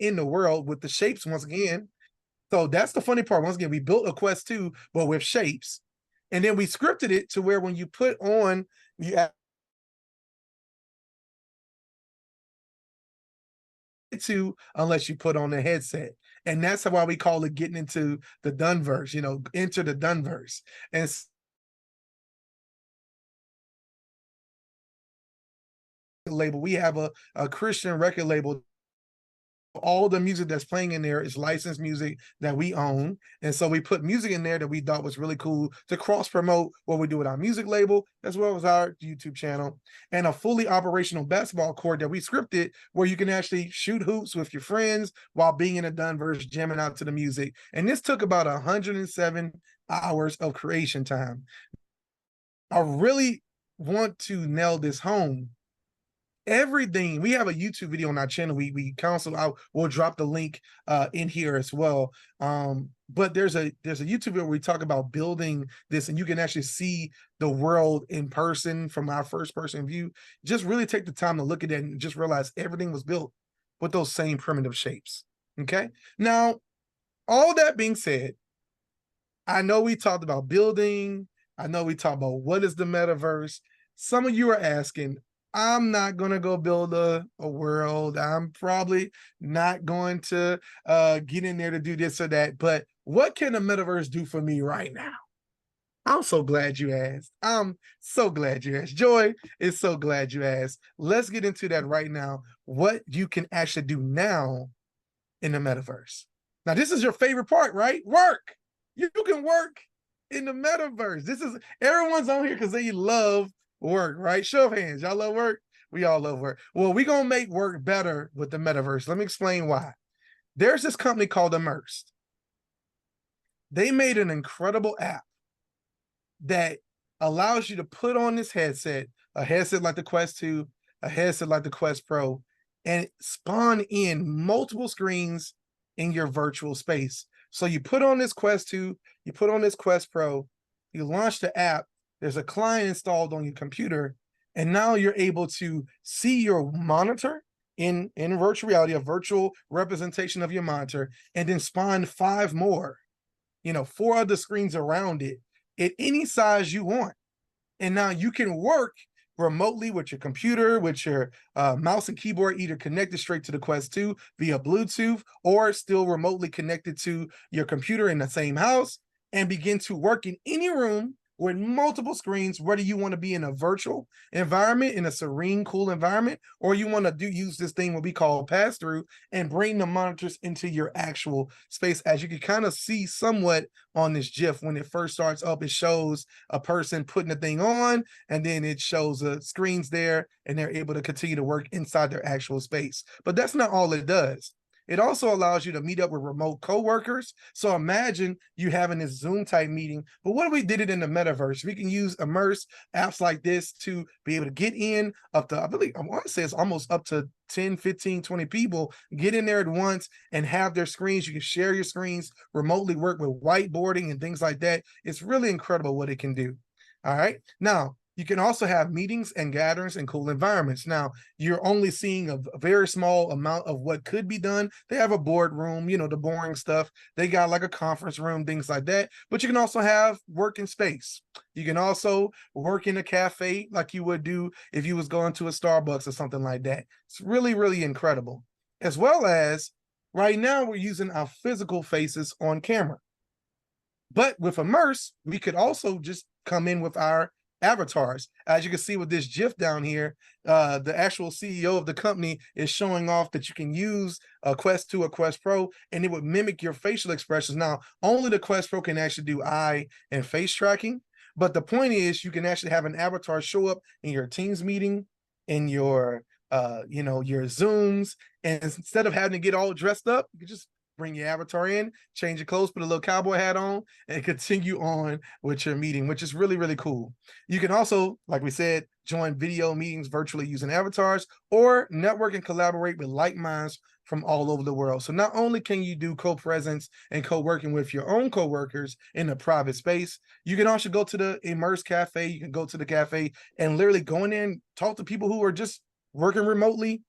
in the world with the shapes once again. So that's the funny part. Once again, we built a Quest 2, but with shapes. And then we scripted it to where when you put on, you add to unless you put on the headset. And that's why we call it getting into the Dunverse, enter the Dunverse. And label, we have a Christian record label. All the music that's playing in there is licensed music that we own. And so we put music in there that we thought was really cool to cross promote what we do with our music label, as well as our YouTube channel, and a fully operational basketball court that we scripted where you can actually shoot hoops with your friends while being in a Dunverse, jamming out to the music. And this took about 107 hours of creation time. I really want to nail this home. Everything, we have a YouTube video on our channel. We counsel out, we'll drop the link in here as well. But there's a YouTube video where we talk about building this, and you can actually see the world in person from our first person view. Just really take the time to look at it and just realize everything was built with those same primitive shapes. Okay. Now, all that being said, I know we talked about building. I know we talked about what is the metaverse. Some of you are asking, I'm not going to go build a world. I'm probably not going to get in there to do this or that. But what can the metaverse do for me right now? I'm so glad you asked. I'm so glad you asked. Joy is so glad you asked. Let's get into that right now. What you can actually do now in the metaverse. Now, this is your favorite part, right? Work. You can work in the metaverse. This is, everyone's on here because they love work, right? Show of hands. Y'all love work? We all love work. Well, we're going to make work better with the metaverse. Let me explain why. There's this company called Immersed. They made an incredible app that allows you to put on this headset, a headset like the Quest 2, a headset like the Quest Pro, and spawn in multiple screens in your virtual space. So you put on this Quest 2, you put on this Quest Pro, you launch the app, there's a client installed on your computer, and now you're able to see your monitor in virtual reality, a virtual representation of your monitor, and then spawn 5 more, 4 other screens around it at any size you want. And now you can work remotely with your computer, with your mouse and keyboard, either connected straight to the Quest 2 via Bluetooth, or still remotely connected to your computer in the same house, and begin to work in any room with multiple screens, whether you want to be in a virtual environment, in a serene, cool environment, or you want to use this thing what we call pass-through and bring the monitors into your actual space. As you can kind of see somewhat on this GIF, when it first starts up, it shows a person putting the thing on, and then it shows the screens there, and they're able to continue to work inside their actual space. But that's not all it does. It also allows you to meet up with remote coworkers. So imagine you having this Zoom type meeting, but what if we did it in the metaverse? We can use Immerse apps like this to be able to get in up to, I want to say it's almost up to 10, 15, 20 people, get in there at once and have their screens. You can share your screens, remotely work with whiteboarding and things like that. It's really incredible what it can do. All right. Now, you can also have meetings and gatherings in cool environments. Now, you're only seeing a very small amount of what could be done. They have a boardroom, the boring stuff. They got like a conference room, things like that. But you can also have working space. You can also work in a cafe like you would do if you was going to a Starbucks or something like that. It's really, really incredible. As well as right now, we're using our physical faces on camera. But with Immerse, we could also just come in with our avatars. As you can see with this GIF down here, the actual CEO of the company is showing off that you can use a Quest 2 or Quest Pro, and it would mimic your facial expressions. Now, only the Quest Pro can actually do eye and face tracking, but the point is you can actually have an avatar show up in your Teams meeting, in your your Zooms, and instead of having to get all dressed up, you can just bring your avatar in, change your clothes, put a little cowboy hat on, and continue on with your meeting, which is really, really cool. You can also, like we said, join video meetings virtually using avatars, or network and collaborate with like minds from all over the world. So not only can you do co-presence and co-working with your own co-workers in a private space, you can also go to the Immerse Cafe. You can go to the cafe and literally go in there and talk to people who are just working remotely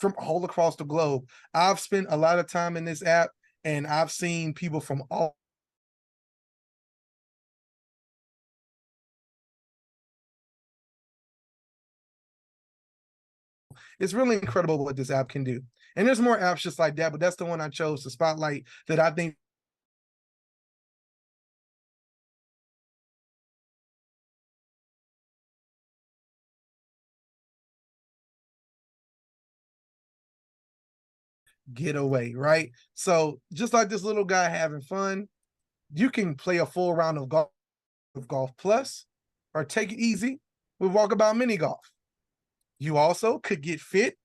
from all across the globe. I've spent a lot of time in this app, and I've seen people from all. It's really incredible what this app can do. And there's more apps just like that, but that's the one I chose to spotlight that I think get away, right? So just like this little guy having fun, you can play a full round of golf with Golf Plus, or take it easy with Walkabout Mini Golf. You also could get fit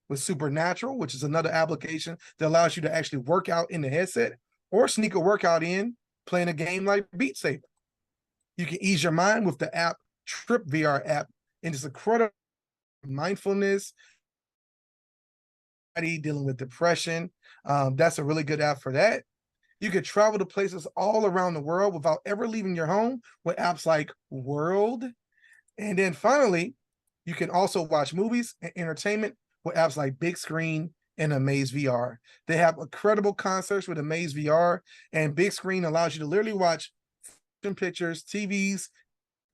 with Supernatural, which is another application that allows you to actually work out in the headset, or sneak a workout in playing a game like Beat Saber. You can ease your mind with the app Trip VR app, and it's incredible mindfulness, dealing with depression. That's a really good app for that. You could travel to places all around the world without ever leaving your home with apps like World. And then finally, you can also watch movies and entertainment with apps like Big Screen and Amaze VR. They have incredible concerts with Amaze VR, and Big Screen allows you to literally watch pictures, TVs,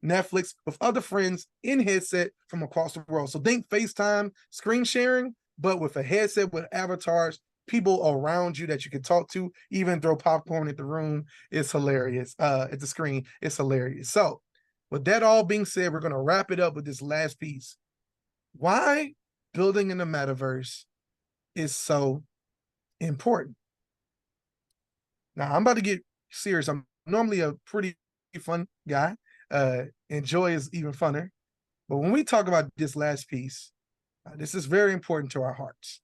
Netflix with other friends in headset from across the world. So think FaceTime, screen sharing, but with a headset with avatars, people around you that you can talk to, even throw popcorn at the room. It's hilarious. At the screen, it's hilarious. So with that all being said, we're going to wrap it up with this last piece. Why building in the metaverse is so important. Now, I'm about to get serious. I'm normally a pretty fun guy. And joy is even funner. But when we talk about this last piece, this is very important to our hearts.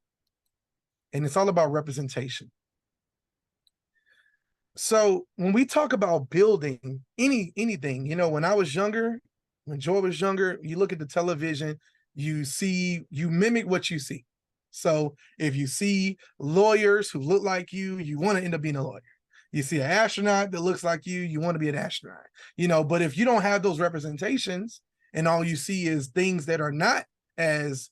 And it's all about representation. So when we talk about building anything, you know, when I was younger, when Joy was younger, you look at the television, you mimic what you see. So if you see lawyers who look like you want to end up being a lawyer. You see an astronaut that looks like you want to be an astronaut. You know, but if you don't have those representations and all you see is things that are not as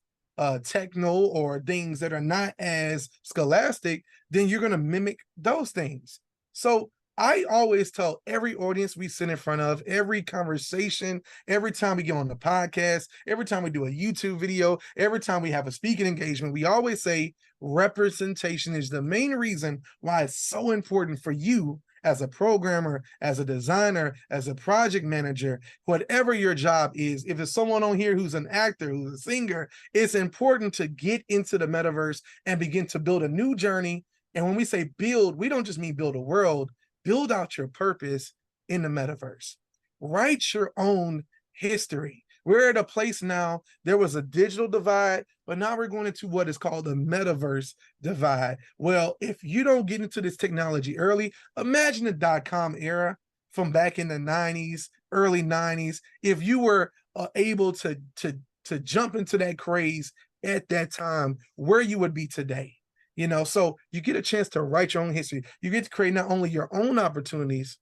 techno, or things that are not as scholastic, then you're going to mimic those things. So I always tell every audience we sit in front of, every conversation, every time we get on the podcast, every time we do a YouTube video, every time we have a speaking engagement, we always say representation is the main reason why it's so important for you as a programmer, as a designer, as a project manager, whatever your job is. If there's someone on here who's an actor, who's a singer, it's important to get into the metaverse and begin to build a new journey. And when we say build, we don't just mean build a world, build out your purpose in the metaverse. Write your own history. We're at a place now, there was a digital divide, but now we're going into what is called the metaverse divide. Well, if you don't get into this technology early, imagine the .com era from back in the 90s, early 90s. If you were able to jump into that craze at that time, where you would be today. You know, so you get a chance to write your own history. You get to create not only your own opportunities,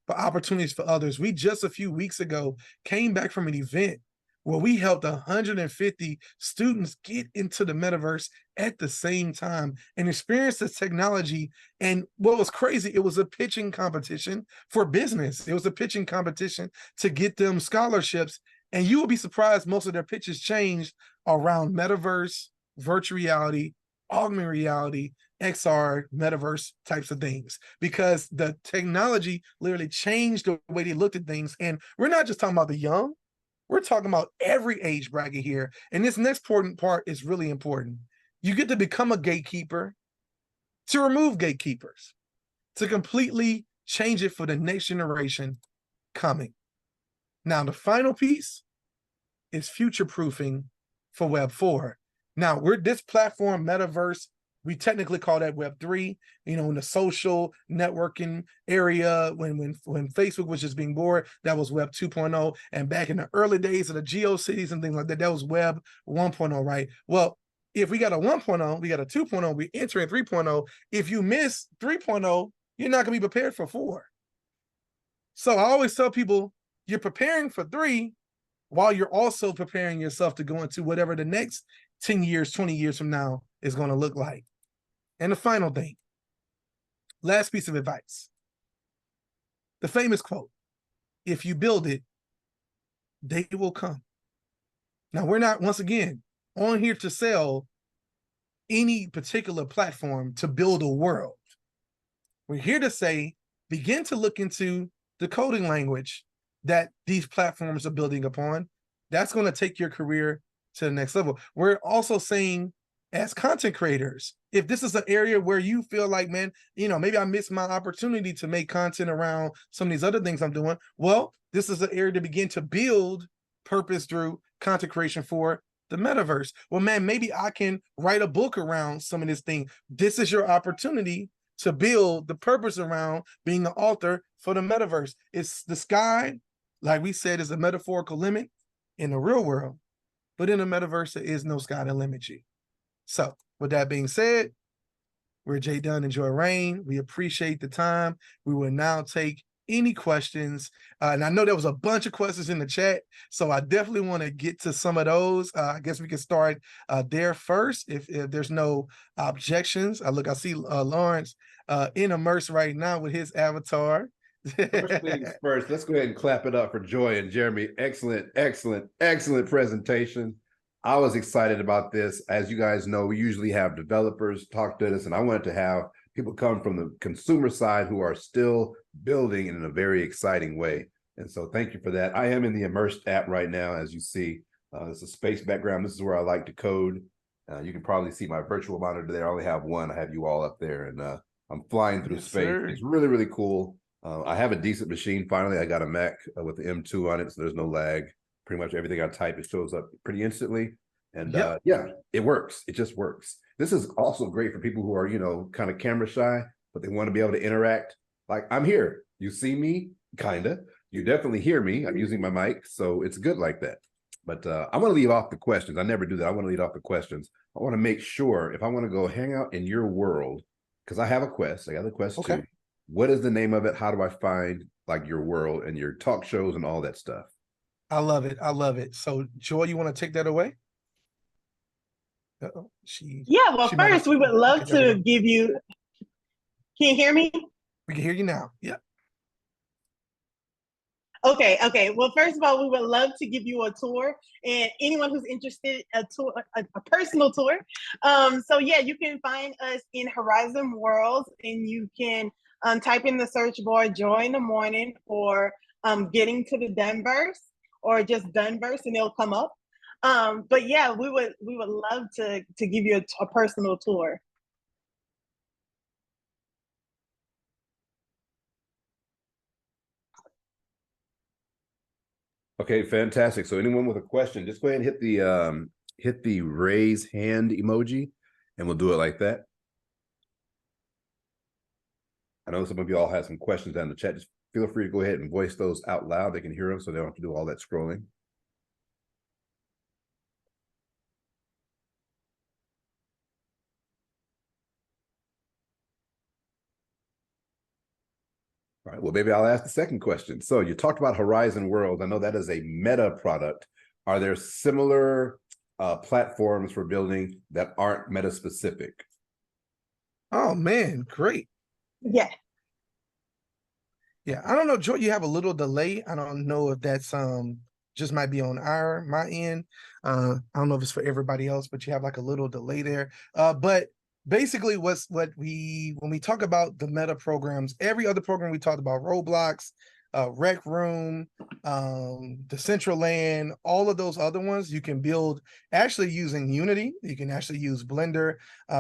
but opportunities for others. We just a few weeks ago came back from an event where we helped 150 students get into the metaverse at the same time and experience this technology. And what was crazy, it was a pitching competition for business. It was a pitching competition to get them scholarships. And you will be surprised, most of their pitches changed around metaverse, virtual reality, augmented reality, XR, metaverse types of things, because the technology literally changed the way they looked at things. And we're not just talking about the young, we're talking about every age bracket here. And this next important part is really important. You get to become a gatekeeper, to remove gatekeepers, to completely change it for the next generation coming. Now, the final piece is future-proofing for Web 4. Now, we're this platform, Metaverse, we technically call that Web 3, you know, in the social networking area, when Facebook was just being born, that was Web 2.0. And back in the early days of the GeoCities and things like that, that was Web 1.0, right? Well, if we got a 1.0, we got a 2.0, we entering 3.0. If you miss 3.0, you're not going to be prepared for 4. So I always tell people, you're preparing for 3 while you're also preparing yourself to go into whatever the next 10 years, 20 years from now is going to look like. And the final thing, last piece of advice, the famous quote, if you build it, they will come. Now, we're not, once again, on here to sell any particular platform to build a world. We're here to say, begin to look into the coding language that these platforms are building upon. That's going to take your career to the next level. We're also saying, as content creators, if this is an area where you feel like, man, maybe I missed my opportunity to make content around some of these other things I'm doing, well, this is an area to begin to build purpose through content creation for the metaverse. Well, man, maybe I can write a book around some of this thing. This is your opportunity to build the purpose around being an author for the metaverse. It's the sky, like we said, is a metaphorical limit in the real world, but in the metaverse, there is no sky to limit you. So with that being said, we're Jay Dunn and Joy Rain. We appreciate the time. We will now take any questions. And I know there was a bunch of questions in the chat, so I definitely want to get to some of those. I guess we can start there first if there's no objections. I see Lawrence in immerse right now with his avatar. First things first, let's go ahead and clap it up for Joy and Jeremy. Excellent, excellent, excellent presentation. I was excited about this. As you guys know, we usually have developers talk to us, and I wanted to have people come from the consumer side who are still building in a very exciting way. And so thank you for that. I am in the Immersed app right now, as you see. It's a space background. This is where I like to code. You can probably see my virtual monitor there. I only have one. I have you all up there, and I'm flying through space. Sir. It's really, really cool. I have a decent machine. Finally, I got a Mac with the M2 on it, so there's no lag. Pretty much everything I type, it shows up pretty instantly. And yeah, it works. It just works. This is also great for people who are, kind of camera shy, but they want to be able to interact. Like, I'm here. You see me, kind of. You definitely hear me. I'm using my mic, so it's good like that. But I want to leave off the questions. I never do that. I want to leave off the questions. I want to make sure if I want to go hang out in your world, because I have a quest. I got a quest too. What is the name of it? How do I find like your world and your talk shows and all that stuff? I love it. I love it. So, Joy, you want to take that away? First, we would love to give you. Can you hear me? We can hear you now. Yeah. Okay. Well, first of all, we would love to give you a tour, and anyone who's interested, a personal tour. So yeah, you can find us in Horizon Worlds, and you can type in the search bar "Joy in the Morning" or "Getting to the Dunverse" or just Dunverse, and it'll come up. But yeah, we would love to give you a personal tour. Okay, fantastic. So anyone with a question, just go ahead and hit the raise hand emoji, and we'll do it like that. I know some of you all have some questions down in the chat. Just feel free to go ahead and voice those out loud. They can hear them, so they don't have to do all that scrolling. All right, well, maybe I'll ask the second question. So you talked about Horizon Worlds. I know that is a Meta product. Are there similar platforms for building that aren't Meta specific? Oh, man, great. Yeah. Yeah, I don't know, Joy, you have a little delay. I don't know if that's just might be on my end. I don't know if it's for everybody else, but you have like a little delay there. But basically when we talk about the Meta programs, every other program we talked about, Roblox, Rec Room, Decentraland, all of those other ones, you can build actually using Unity. You can actually use Blender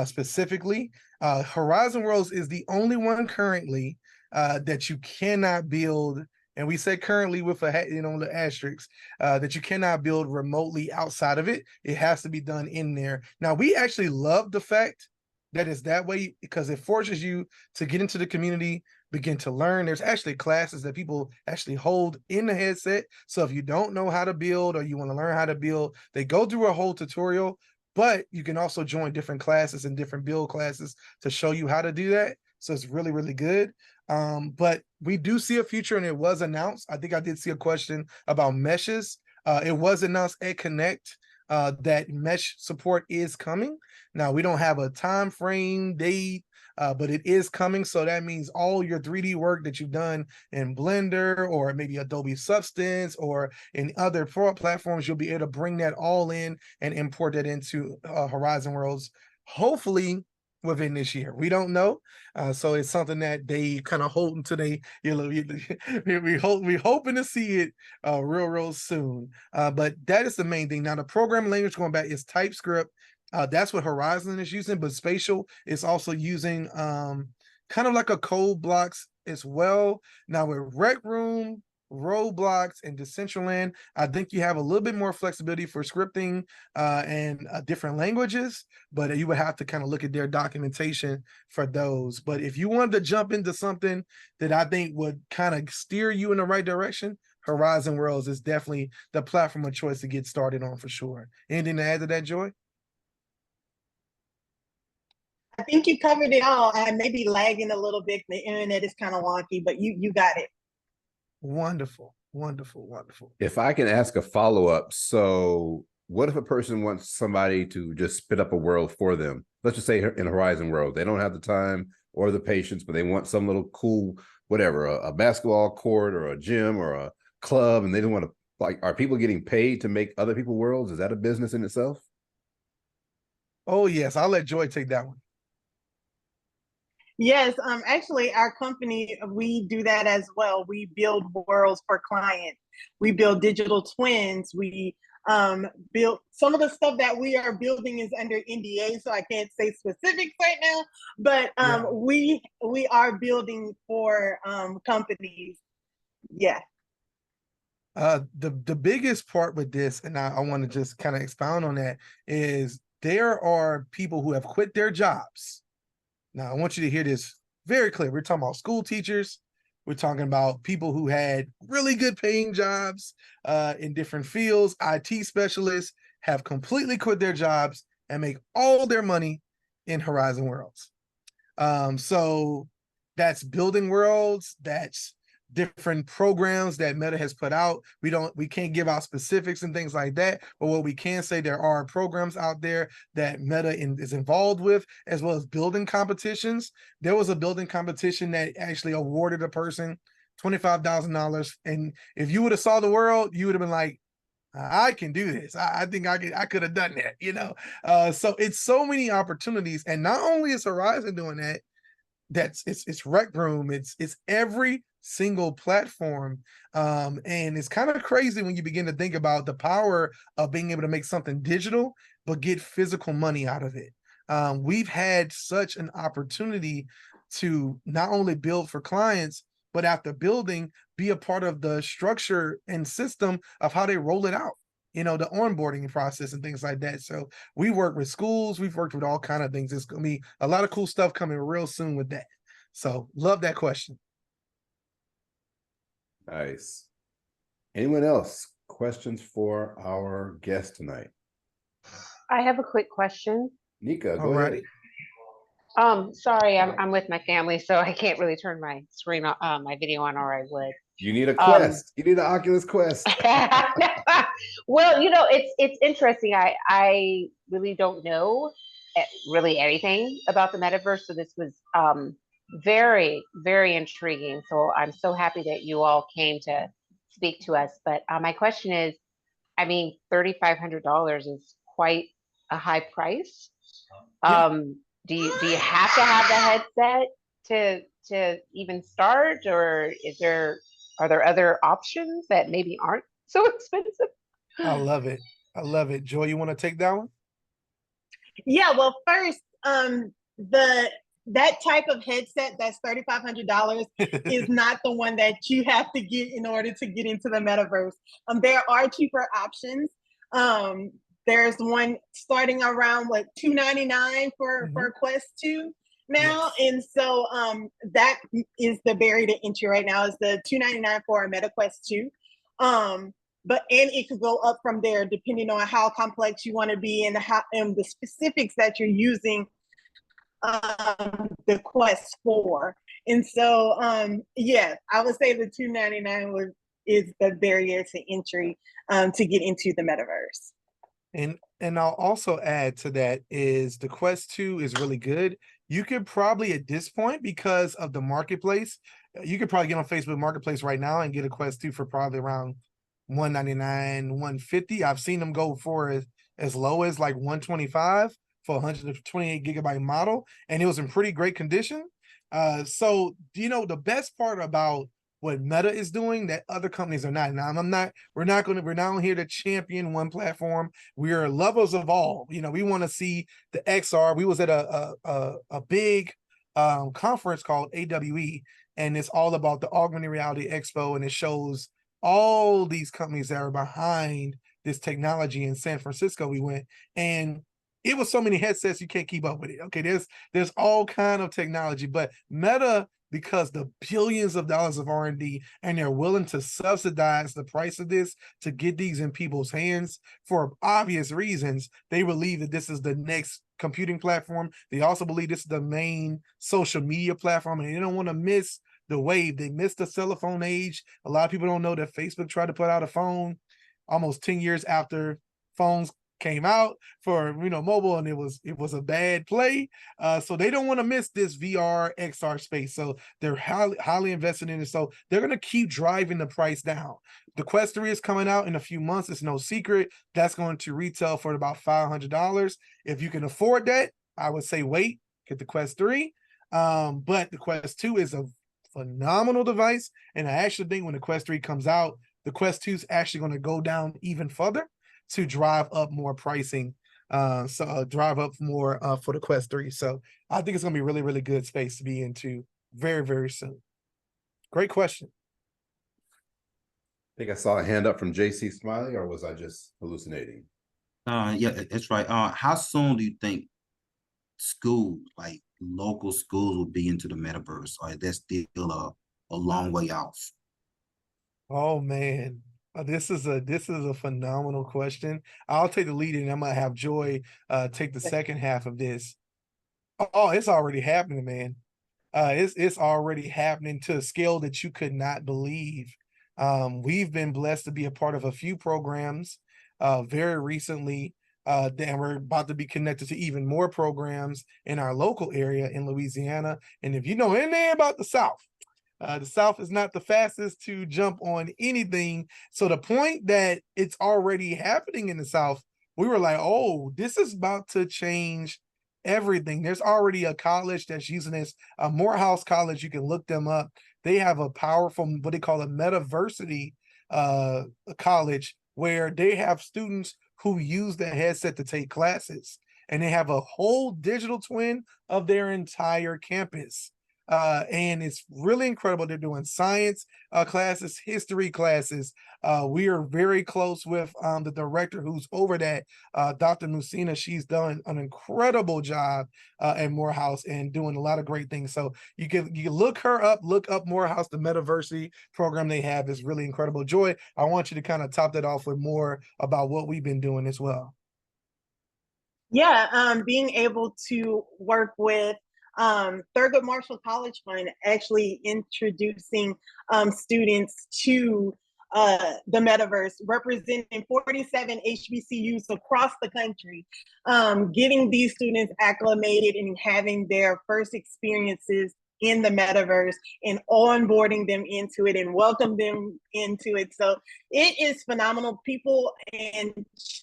specifically. Horizon Worlds is the only one currently that you cannot build, and we say currently with the asterisks, that you cannot build remotely outside of it. It has to be done in there. Now, we actually love the fact that it's that way because it forces you to get into the community, begin to learn. There's actually classes that people actually hold in the headset. So if you don't know how to build or you want to learn how to build, they go through a whole tutorial, but you can also join different classes and different build classes to show you how to do that. So it's really, really good. But we do see a future, and it was announced. I think I did see a question about meshes. It was announced at Connect that mesh support is coming. Now we don't have a time frame date, but it is coming. So that means all your 3D work that you've done in Blender or maybe Adobe Substance or in other platforms, you'll be able to bring that all in and import that into Horizon Worlds, hopefully within this year. We don't know. So it's something that they kind of hold until they, we hoping to see it real soon. But that is the main thing. Now the programming language, going back, is TypeScript. That's what Horizon is using, but Spatial is also using kind of like a code blocks as well. Now with Rec Room, Roblox, and Decentraland, I think you have a little bit more flexibility for scripting and different languages, but you would have to kind of look at their documentation for those. But if you wanted to jump into something that I think would kind of steer you in the right direction, Horizon Worlds is definitely the platform of choice to get started on for sure. Anything to add to that, Joy? I think you covered it all. I may be lagging a little bit. The internet is kind of wonky, but you got it. Wonderful. If I can ask a follow-up, so what if a person wants somebody to just spit up a world for them? Let's just say in Horizon World, they don't have the time or the patience, but they want some little cool, whatever, a basketball court or a gym or a club, and they don't want to, like, are people getting paid to make other people worlds? Is that a business in itself? Oh yes, I'll let Joy take that one. Yes, actually, our company, we do that as well. We build worlds for clients. We build digital twins. We build some of the stuff that we are building is under NDA, so I can't say specifics right now. But we are building for companies. Yeah. The biggest part with this, and I want to just kind of expound on that, is there are people who have quit their jobs. Now, I want you to hear this very clear. We're talking about school teachers. We're talking about people who had really good paying jobs in different fields. IT specialists have completely quit their jobs and make all their money in Horizon Worlds. So that's building worlds. That's different programs that Meta has put out. We can't give out specifics and things like that, but what we can say, there are programs out there that Meta is involved with, as well as building competitions. There was a building competition that actually awarded a person $25,000, and if you would have saw the world, you would have been like, I can do this. I think I could have done that, so it's so many opportunities. And not only is Horizon doing that, it's Rec Room, it's every single platform. And it's kind of crazy when you begin to think about the power of being able to make something digital but get physical money out of it. We've had such an opportunity to not only build for clients, but after building, be a part of the structure and system of how they roll it out, the onboarding process and things like that. So we work with schools, we've worked with all kind of things. It's gonna be a lot of cool stuff coming real soon with that. So love that question. Nice. Anyone else? Questions for our guest tonight? I have a quick question. Nika, go ahead. Sorry, I'm with my family, so I can't really turn my screen on, my video on, or I would. You need a Quest. You need an Oculus Quest. Well, it's interesting. I really don't know really anything about the metaverse, so this was very, very intriguing. So I'm so happy that you all came to speak to us. But my question is, I mean, $3,500 is quite a high price. Do you have to have the headset to even start, or are there other options that maybe aren't so expensive? I love it. Joy, you want to take that one? Yeah, well, first, that type of headset that's $3,500 is not the one that you have to get in order to get into the metaverse. There are cheaper options. There's one starting around $299 for Quest 2 now. Yes. And so that is the barrier to entry right now, is the $299 for a Meta Quest 2. And it could go up from there depending on how complex you want to be and the specifics that you're using the Quest for. And so I would say the $299 is the barrier to entry to get into the metaverse. And I'll also add to that is the Quest 2 is really good. You could probably at this point, because of the marketplace, you could probably get on Facebook Marketplace right now and get a Quest 2 for probably around 199, 150. I've seen them go for as low as like 125 for a 128 gigabyte model, and it was in pretty great condition. So the best part about what Meta is doing that other companies are not. Now, we're not here to champion one platform. We are lovers of all. We want to see the XR. We was at a big conference called AWE, and it's all about the augmented reality expo, and it shows all these companies that are behind this technology. In San Francisco we went, and it was so many headsets you can't keep up with it. Okay, there's all kind of technology, but Meta, because the billions of dollars of R&D, and they're willing to subsidize the price of this to get these in people's hands for obvious reasons. They believe that this is the next computing platform. They also believe this is the main social media platform, and they don't want to miss the wave. They missed the cell phone age. A lot of people don't know that Facebook tried to put out a phone almost 10 years after phones came out for mobile, and it was a bad play. So they don't want to miss this VR XR space. So they're highly invested in it. So they're going to keep driving the price down. The Quest 3 is coming out in a few months. It's no secret. That's going to retail for about $500. If you can afford that, I would say wait, get the Quest 3. But the Quest 2 is a phenomenal device. And I actually think when the Quest 3 comes out, the Quest 2 is actually going to go down even further to drive up more pricing, drive up more for the Quest 3. So I think it's going to be really, really good space to be into very, very soon. Great question. I think I saw a hand up from JC Smiley, or was I just hallucinating? Yeah, that's right. How soon do you think school, like local schools, will be into the metaverse? Or that's still a long way off? Oh man. This is a phenomenal question. I'll take the lead, and I'm gonna have Joy take the second half of this. Oh, it's already happening, man. It's already happening to a scale that you could not believe. We've been blessed to be a part of a few programs very recently. And we're about to be connected to even more programs in our local area in Louisiana. And if you know anything about the South is not the fastest to jump on anything. So the point that it's already happening in the South, we were like, oh, this is about to change everything. There's already a college that's using this, Morehouse College. You can look them up. They have a powerful, what they call a metaversity college, where they have students who use the headset to take classes, and they have a whole digital twin of their entire campus. And it's really incredible. They're doing science classes, history classes. We are very close with the director who's over that, Dr. Musina. She's done an incredible job at Morehouse and doing a lot of great things. So you can look her up, look up Morehouse. The Metaversity program they have is really incredible. Joy, I want you to kind of top that off with more about what we've been doing as well. Yeah, being able to work with Thurgood Marshall College Fund, actually introducing students to the metaverse, representing 47 HBCUs across the country, getting these students acclimated and having their first experiences in the metaverse and onboarding them into it and welcome them into it. So it is phenomenal. People and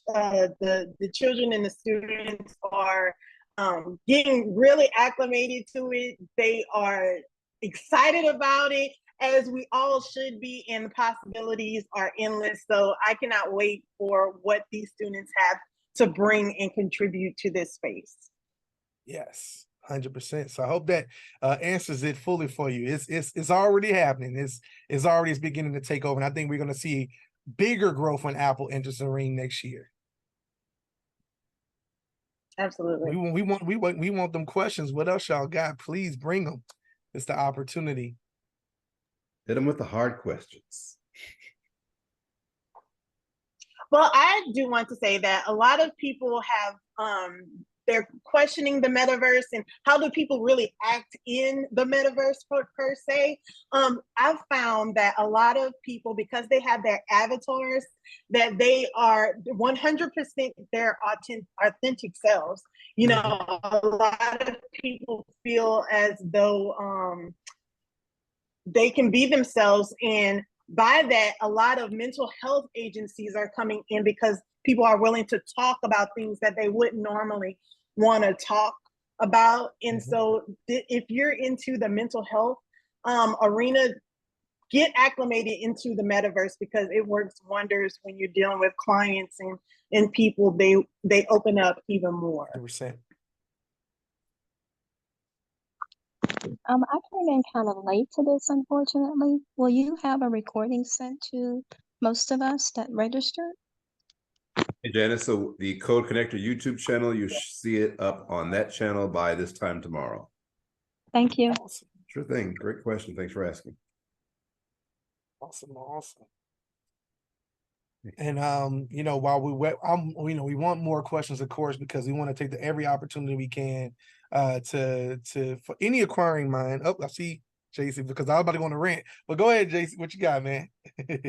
the children and the students are getting really acclimated to it. They are excited about it, as we all should be, and the possibilities are endless. So I cannot wait for what these students have to bring and contribute to this space. Yes, 100%. So I hope that answers it fully for you. It's already happening. It's already beginning to take over, and I think we're going to see bigger growth when Apple enters the ring next year. Absolutely. We want them questions. What else y'all got? Please bring them. It's the opportunity. Hit them with the hard questions. Well, I do want to say that a lot of people have they're questioning the metaverse and how do people really act in the metaverse per se. I've found that a lot of people, because they have their avatars, that they are 100% their authentic selves. You know, a lot of people feel as though they can be themselves, and by that, a lot of mental health agencies are coming in because people are willing to talk about things that they wouldn't normally want to talk about. And so if you're into the mental health arena, get acclimated into the metaverse, because it works wonders when you're dealing with clients and people. They open up even more. 100%. I came in kind of late to this, unfortunately. Will you have a recording sent to most of us that registered? Hey, Janice, so the Code Connector YouTube channel, you see it up on that channel by this time tomorrow. Thank you. Awesome. Sure thing. Great question. Thanks for asking. Awesome. And you know, while we you know, we want more questions, of course, because we want to take every opportunity we can for any acquiring mind. Oh, I see JC, because I was about to go on a rant. But go ahead, JC, what you got, man?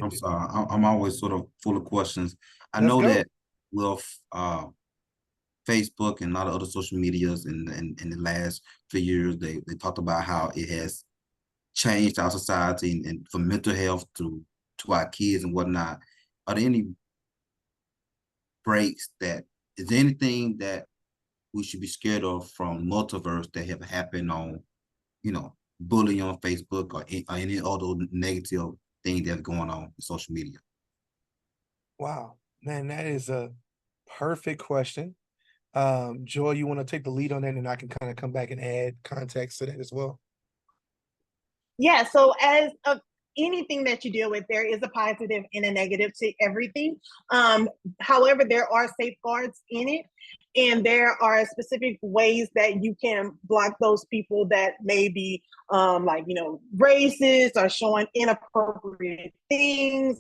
I'm sorry. I'm always sort of full of questions. I Let's know go. that with Facebook and a lot of other social medias in the last few years, they talked about how it has changed our society and from mental health to our kids and whatnot. Are there any breaks is there anything that we should be scared of from Multiverse that have happened on, you know, bullying on Facebook or any other negative thing that's going on in social media? Wow, man, that is a perfect question. Joy, you want to take the lead on that, and I can kind of come back and add context to that as well. Yeah, so as of anything that you deal with, there is a positive and a negative to everything. However, there are safeguards in it, and there are specific ways that you can block those people that may be like, you know, racist or showing inappropriate things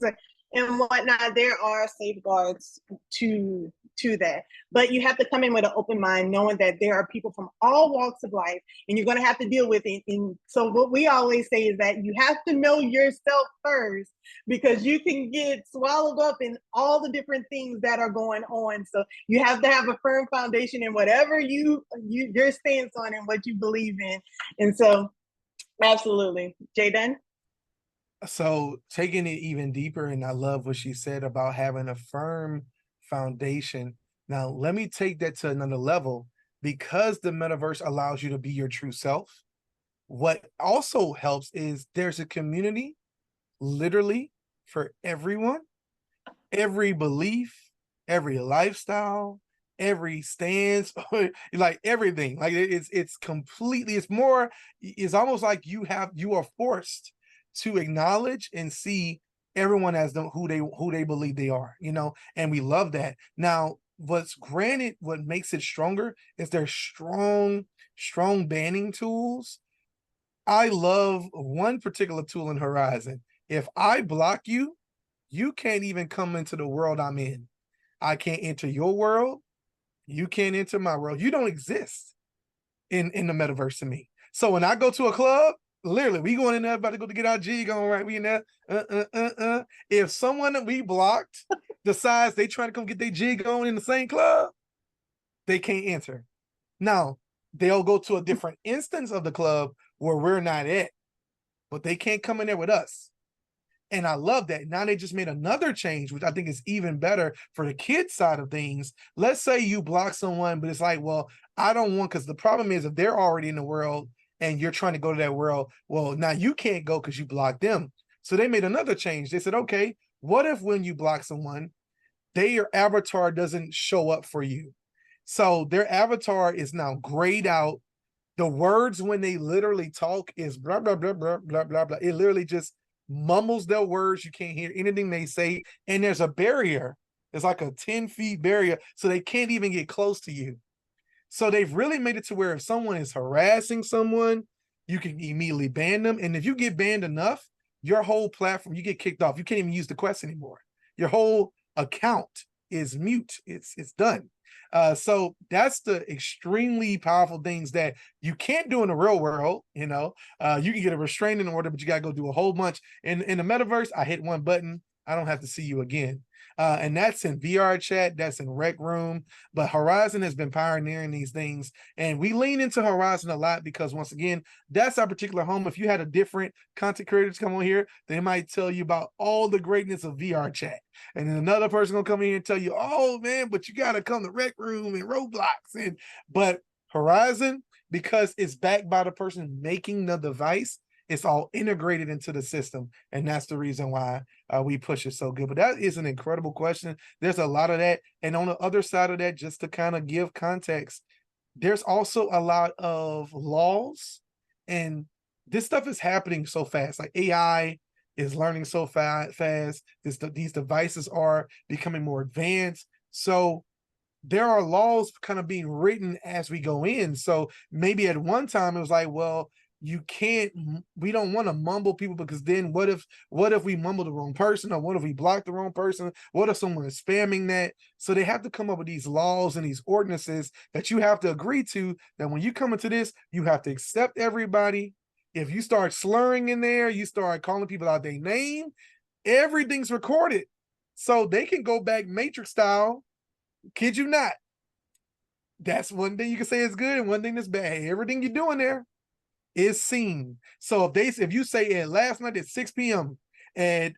and whatnot. There are safeguards to that, but you have to come in with an open mind, knowing that there are people from all walks of life, and you're going to have to deal with it. And so what we always say is that you have to know yourself first, because you can get swallowed up in all the different things that are going on. So you have to have a firm foundation in whatever your stance on and what you believe in. And so absolutely. Jayden? So taking it even deeper, and I love what she said about having a firm foundation. Now, let me take that to another level. Because the metaverse allows you to be your true self, what also helps is there's a community literally for everyone, every belief, every lifestyle, every stance, like everything. Like it's completely, it's almost like you are forced to acknowledge and see everyone as who they believe they are, you know, and we love that. Now, what makes it stronger is their strong banning tools. I love one particular tool in Horizon. If I block you, you can't even come into the world I'm in. I can't enter your world. You can't enter my world. You don't exist in the metaverse to me. So when I go to a club, literally, we going in there about to go to get our jig on, right? We in there. If someone that we blocked decides they trying to come get their jig on in the same club, they can't enter. Now, they'll go to a different instance of the club where we're not at, but they can't come in there with us. And I love that. Now they just made another change, which I think is even better for the kids side of things. Let's say you block someone, but it's like, well, I don't want, because the problem is if they're already in the world and you're trying to go to that world, well, now you can't go because you blocked them. So they made another change. They said, okay, what if when you block someone, their avatar doesn't show up for you? So their avatar is now grayed out. The words when they literally talk is blah, blah, blah, blah, blah, blah, blah. It literally just mumbles their words. You can't hear anything they say. And there's a barrier. It's like a 10 feet barrier. So they can't even get close to you. So they've really made it to where if someone is harassing someone, you can immediately ban them. And if you get banned enough, your whole platform, you get kicked off. You can't even use the quest anymore. Your whole account is mute. It's done. So that's the extremely powerful things that you can't do in the real world. You can get a restraining order, but you got to go do a whole bunch. In the metaverse, I hit one button, I don't have to see you again. And that's in VR chat, that's in Rec Room. But Horizon has been pioneering these things. And we lean into Horizon a lot because, once again, that's our particular home. If you had a different content creators come on here, they might tell you about all the greatness of VR chat. And then another person will come in and tell you, oh, man, but you got to come to Rec Room and Roblox. But Horizon, because it's backed by the person making the device, it's all integrated into the system, and that's the reason why we push it so good. But that is an incredible question. There's a lot of that, and on the other side of that, just to kind of give context, there's also a lot of laws, and this stuff is happening so fast. Like AI is learning so fast. These devices are becoming more advanced, so there are laws kind of being written as we go in. So maybe at one time it was like, well, we don't want to mumble people, because then what if we mumble the wrong person, or what if we block the wrong person? What if someone is spamming that? So they have to come up with these laws and these ordinances that you have to agree to, that when you come into this, you have to accept everybody. If you start slurring in there, you start calling people out their name, everything's recorded. So they can go back Matrix style. Kid you not. That's one thing you can say is good and one thing that's bad. Everything you're doing there is seen. So if you say at last night at 6 p.m. at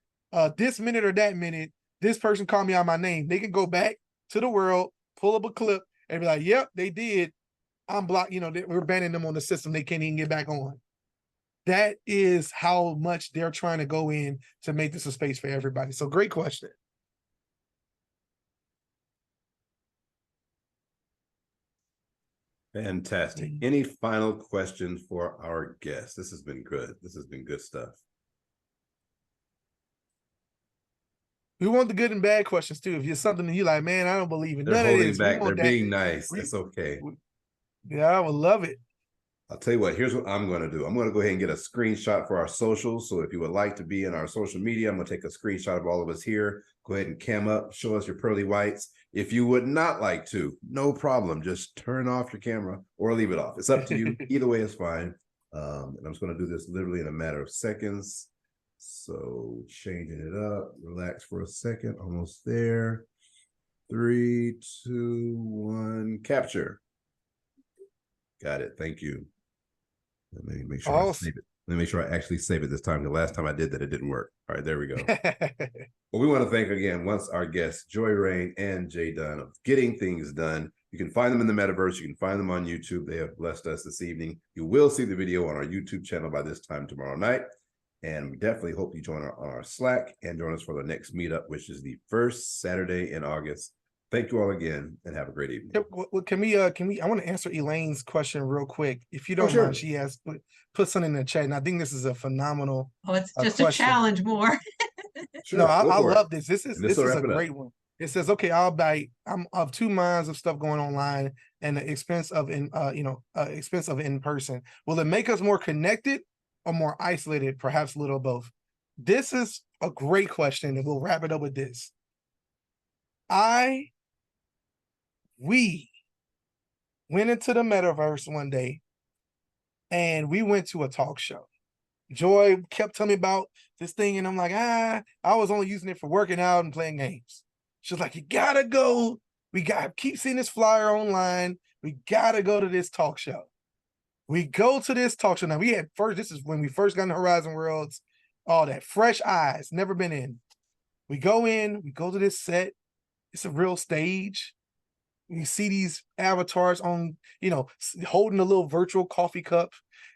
this minute or that minute, this person called me out my name, they can go back to the world, pull up a clip, and be like, yep, they did. I'm blocked. We're banning them on the system. They can't even get back on. That is how much they're trying to go in to make this a space for everybody. So great question. Fantastic. Any final questions for our guests? This has been good. This has been good stuff. We want the good and bad questions too. If you're something that you like, man, I don't believe in They're none of holding this. back. They're being nice. It's okay. Yeah, I would love it. I'll tell you what, here's what I'm going to do. I'm going to go ahead and get a screenshot for our socials. So if you would like to be in our social media, I'm going to take a screenshot of all of us here. Go ahead and cam up, show us your pearly whites. If you would not like to, no problem. Just turn off your camera or leave it off. It's up to you. Either way is fine. And I'm just going to do this literally in a matter of seconds. So changing it up, relax for a second, almost there. 3, 2, 1, capture. Got it. Thank you. Let me make sure I save it. Let me make sure I actually save it this time. The last time I did that, it didn't work. All right, there we go. Well, we want to thank again once our guests, Joy Rain and Jay Dunn, of Getting Things Done. You can find them in the metaverse. You can find them on YouTube. They have blessed us this evening. You will see the video on our YouTube channel by this time tomorrow night. And we definitely hope you join on our Slack and join us for the next meetup, which is the first Saturday in August. Thank you all again and have a great evening. Well, can we, I want to answer Elaine's question real quick. If you don't mind, she has put something in the chat. And I think this is a phenomenal it's just question. A challenge more. Sure, no, I love this. This is a great one. It says, okay, I'm of 2 minds of stuff going online and the expense of in person. Will it make us more connected or more isolated? Perhaps a little of both. This is a great question, and we'll wrap it up with this. We went into the metaverse one day and we went to a talk show. Joy kept telling me about this thing, and I'm like, I was only using it for working out and playing games. She was like, you gotta go. Keep seeing this flyer online. We gotta go to this talk show. We go to this talk show. Now this is when we first got into Horizon Worlds, all that fresh eyes, never been in. We go to this set. It's a real stage. You see these avatars on, holding a little virtual coffee cup,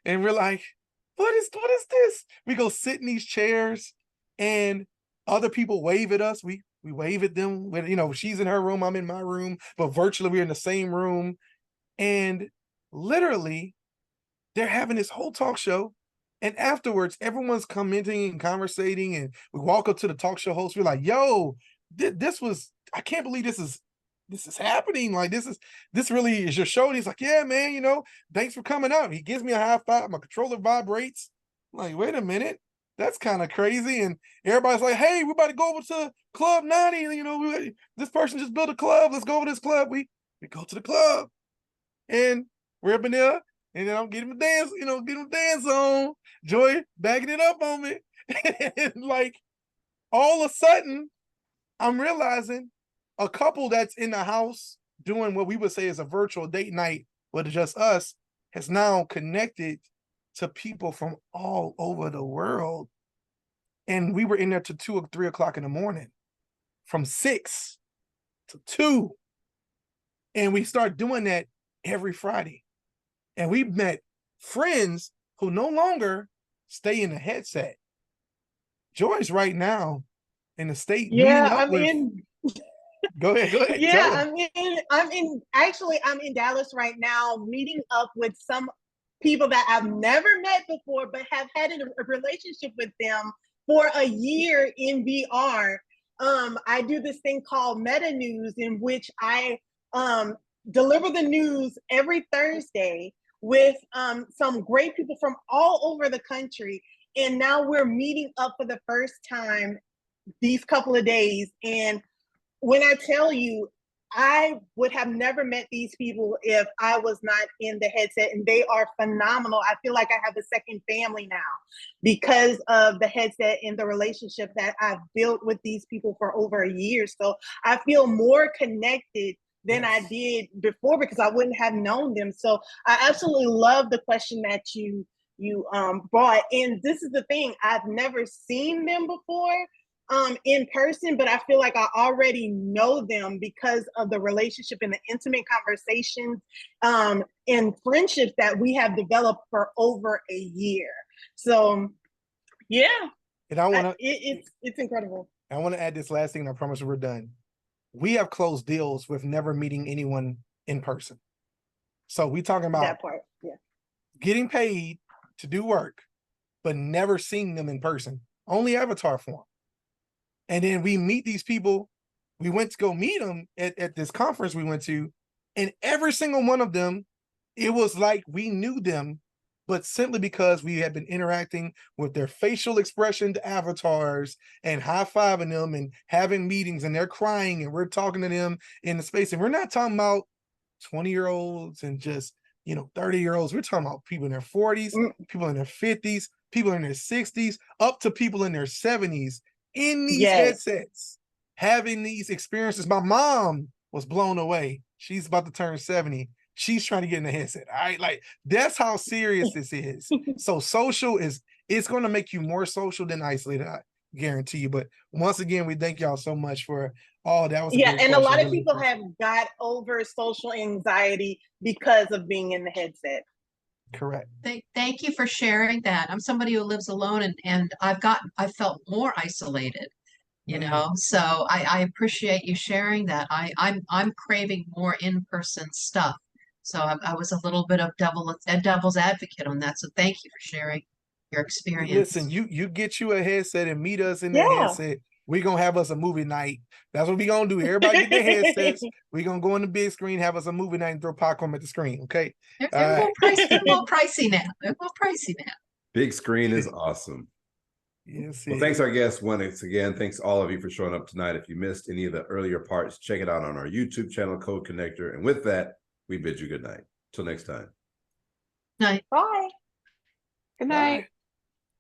and we're like, what is this? We go sit in these chairs, and other people wave at us. We wave at them. When she's in her room, I'm in my room, but virtually we're in the same room, and literally they're having this whole talk show. And afterwards, everyone's commenting and conversating, and we walk up to the talk show host. We're like, yo, I can't believe this is happening. Like, this really is your show. And he's like, yeah, man, thanks for coming out. He gives me a high five. My controller vibrates. I'm like, wait a minute. That's kind of crazy. And everybody's like, hey, we're about to go over to Club 90. This person just built a club. Let's go over to this club. We go to the club, and we're up in there, and then I'm getting the dance, getting the dance on. Joy bagging it up on me, and like all of a sudden, I'm realizing a couple that's in the house doing what we would say is a virtual date night with just us has now connected to people from all over the world. And we were in there to 2 or 3 o'clock in the morning, from 6 to 2. And we start doing that every Friday. And we met friends who no longer stay in the headset. Joy's right now in the state meeting up with. Go ahead. Yeah, I'm in Dallas right now, meeting up with some people that I've never met before, but have had a relationship with them for a year in VR. I do this thing called Meta News, in which I deliver the news every Thursday with some great people from all over the country. And now we're meeting up for the first time these couple of days. And when I tell you, I would have never met these people if I was not in the headset, and they are phenomenal. I feel like I have a second family now because of the headset and the relationship that I've built with these people for over a year. So I feel more connected than I did before, because I wouldn't have known them. So I absolutely love the question that you brought. And this is the thing, I've never seen them before in person, but I feel like I already know them because of the relationship and the intimate conversations and friendships that we have developed for over a year. So yeah, and I want to it's incredible. I want to add this last thing, and I promise we're done. We have closed deals with never meeting anyone in person. So we talking about that part, getting paid to do work, but never seeing them in person, only avatar form. And then we meet these people. We went to go meet them at this conference we went to, and every single one of them, it was like we knew them, but simply because we had been interacting with their facial expression avatars and high-fiving them and having meetings, and they're crying and we're talking to them in the space. And we're not talking about 20-year-olds and just 30-year-olds. We're talking about people in their 40s, people in their 50s, people in their 60s, up to people in their 70s in these headsets, having these experiences. My mom was blown away. She's about to turn 70. She's trying to get in the headset. All right, like that's how serious this is. So social it's going to make you more social than isolated, I guarantee you. But once again, we thank y'all so much for all that. Was a and a lot of people have got over social anxiety because of being in the headset. Correct. Thank you for sharing that. I'm somebody who lives alone, and I felt more isolated, so I appreciate you sharing that. I'm craving more in-person stuff. So I was a little bit of devil's advocate on that. So thank you for sharing your experience. Listen, you get you a headset and meet us in the headset. We're going to have us a movie night. That's what we're going to do. Everybody get their headsets. We're going to go on the big screen, have us a movie night, and throw popcorn at the screen, okay? They're a little pricey now. Big screen is awesome. Yes. Well, thanks our guests once again. Thanks all of you for showing up tonight. If you missed any of the earlier parts, check it out on our YouTube channel, Code Connector. And with that, we bid you good night. Till next time. Night. Bye. Good night. Bye.